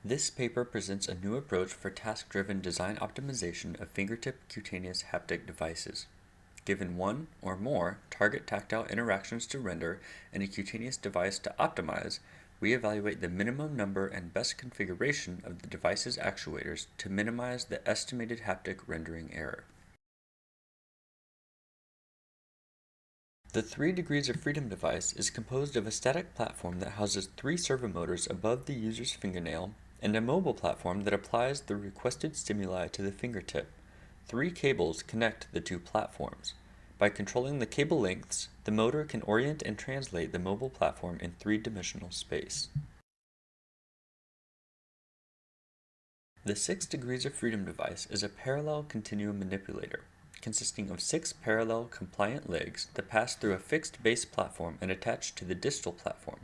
This paper presents a new approach for task-driven design optimization of fingertip cutaneous haptic devices. Given one or more target tactile interactions to render and a cutaneous device to optimize, we evaluate the minimum number and best configuration of the device's actuators to minimize the estimated haptic rendering error. The 3 degrees of freedom device is composed of a static platform that houses 3 servomotors above the user's fingernail and a mobile platform that applies the requested stimuli to the fingertip. 3 cables connect the 2 platforms. By controlling the cable lengths, the motor can orient and translate the mobile platform in 3-dimensional space. The 6 degrees of freedom device is a parallel continuum manipulator, consisting of 6 parallel compliant legs that pass through a fixed base platform and attach to the distal platform.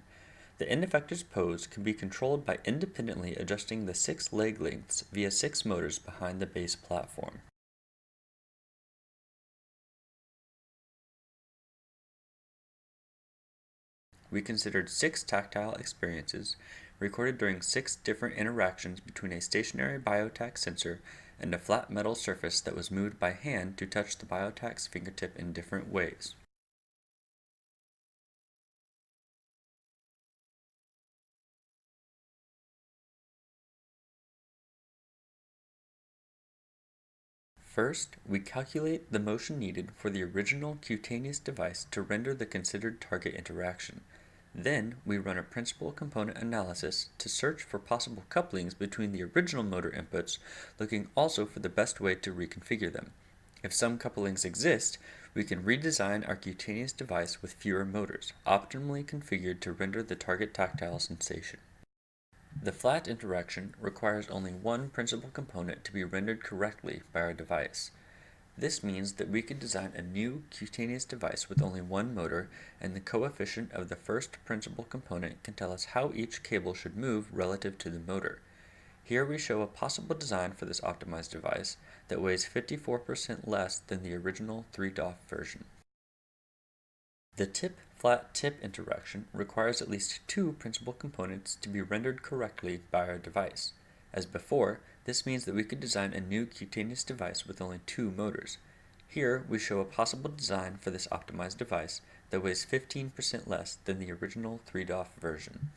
The end effector's pose can be controlled by independently adjusting the 6 leg lengths via 6 motors behind the base platform. We considered 6 tactile experiences recorded during 6 different interactions between a stationary BioTac sensor and a flat metal surface that was moved by hand to touch the BioTac's fingertip in different ways. First, we calculate the motion needed for the original cutaneous device to render the considered target interaction. Then, we run a principal component analysis to search for possible couplings between the original motor inputs, looking also for the best way to reconfigure them. If some couplings exist, we can redesign our cutaneous device with fewer motors, optimally configured to render the target tactile sensation. The flat interaction requires only one principal component to be rendered correctly by our device. This means that we could design a new cutaneous device with only one motor, and the coefficient of the first principal component can tell us how each cable should move relative to the motor. Here we show a possible design for this optimized device that weighs 54% less than the original 3DOF version. The tip-flat-tip interaction requires at least 2 principal components to be rendered correctly by our device. As before, this means that we could design a new cutaneous device with only 2 motors. Here, we show a possible design for this optimized device that weighs 15% less than the original 3DOF version.